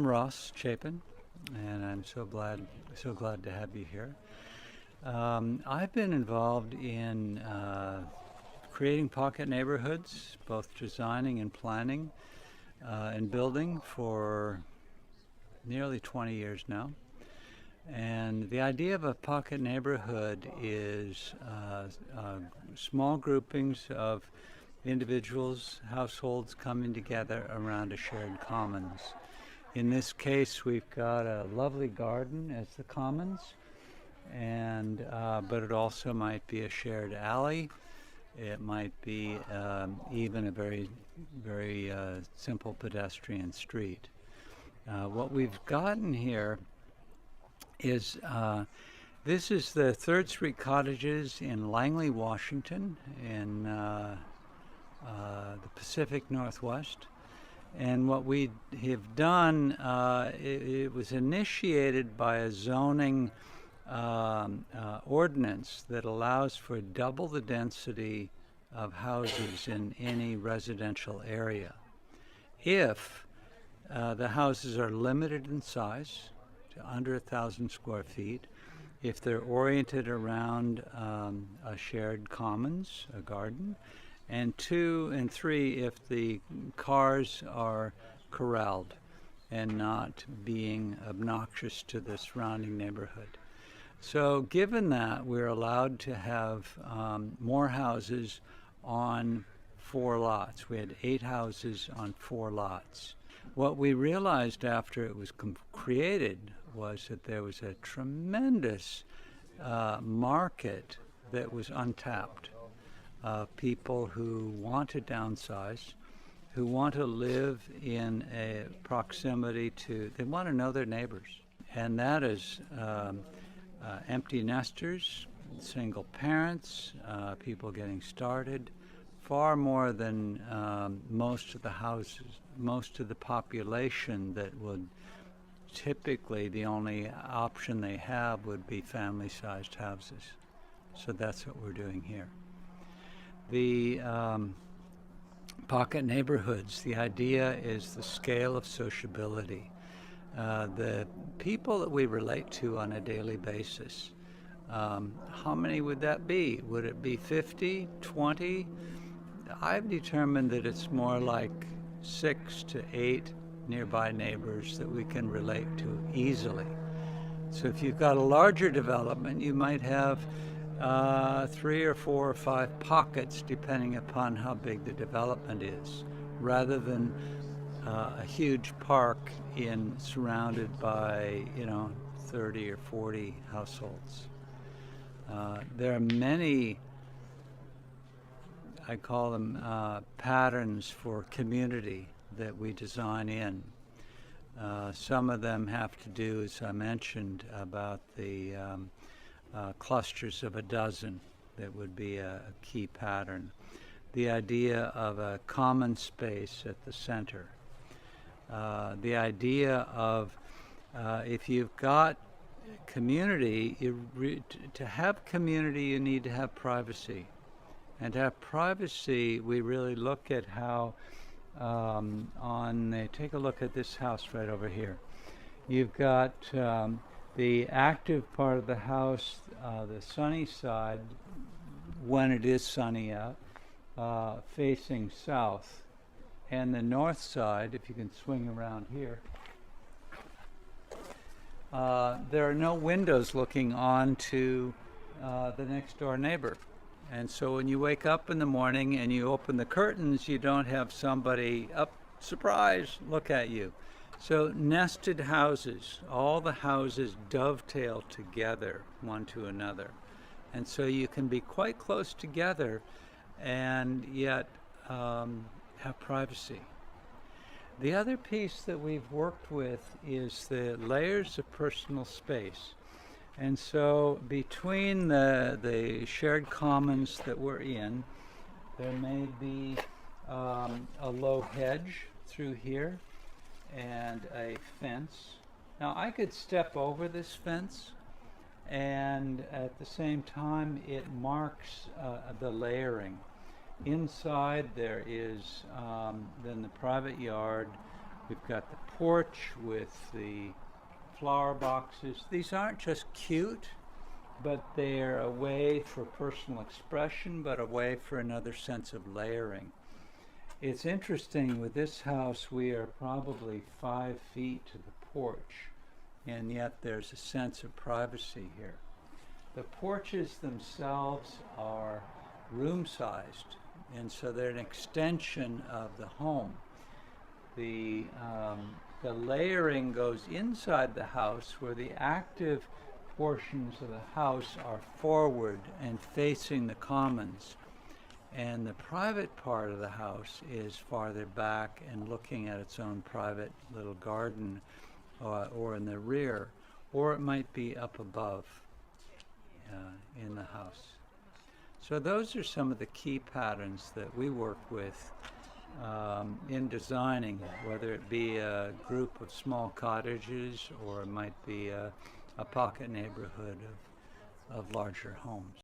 I'm Ross Chapin, and I'm so glad to have you here. I've been involved in creating pocket neighborhoods, both designing and planning and building for nearly 20 years now. And the idea of a pocket neighborhood is small groupings of individuals, households coming together around a shared commons. In this case, we've got a lovely garden as the commons, and but it also might be a shared alley. It might be even a very simple pedestrian street. What we've gotten here is this is the 3rd Street Cottages in Langley, Washington, in the Pacific Northwest. And what we have done, it was initiated by a zoning ordinance that allows for double the density of houses in any residential area if the houses are limited in size to under 1,000 square feet, if they're oriented around a shared commons, a garden, and 2 and 3 if the cars are corralled and not being obnoxious to the surrounding neighborhood. So given that, we're allowed to have more houses on 4 lots. We had 8 houses on 4 lots. What we realized after it was created was that there was a tremendous market that was untapped. People who want to downsize, who want to live in a proximity to, they want to know their neighbors. And that is empty nesters, single parents, people getting started, far more than most of the houses, most of the population that would typically, the only option they have would be family-sized houses. So that's what we're doing here. The pocket neighborhoods, the idea is the scale of sociability. The people that we relate to on a daily basis, how many would that be? Would it be 50, 20? I've determined that it's more like 6 to 8 nearby neighbors that we can relate to easily. So if you've got a larger development, you might have 3 or 4 or 5 pockets depending upon how big the development is, rather than a huge park surrounded by 30 or 40 households. There are many, I call them patterns for community that we design in. Some of them have to do, as I mentioned, about the clusters of a dozen. That would be a key pattern. The idea of a common space at the center. The idea of if you've got community, to have community you need to have privacy. And to have privacy, we really look at how take a look at this house right over here. You've got the active part of the house, the sunny side, when it is sunny out, facing south. And the north side, if you can swing around here, there are no windows looking onto the next door neighbor. And so when you wake up in the morning and you open the curtains, you don't have somebody up, surprise, look at you. So nested houses, all the houses dovetail together one to another. And so you can be quite close together and yet have privacy. The other piece that we've worked with is the layers of personal space. And so between the shared commons that we're in, there may be a low hedge through here and a fence. Now I could step over this fence, and at the same time it marks the layering. Inside there is then the private yard, We've got the porch with the flower boxes. These aren't just cute, but they're a way for personal expression, but a way for another sense of layering. It's interesting, with this house, we are probably 5 feet to the porch, and yet there's a sense of privacy here. The porches themselves are room-sized, and so they're an extension of the home. The layering goes inside the house, where the active portions of the house are forward and facing the commons, and the private part of the house is farther back and looking at its own private little garden, or in the rear, or it might be up above in the house. So those are some of the key patterns that we work with in designing, whether it be a group of small cottages or it might be a pocket neighborhood of larger homes.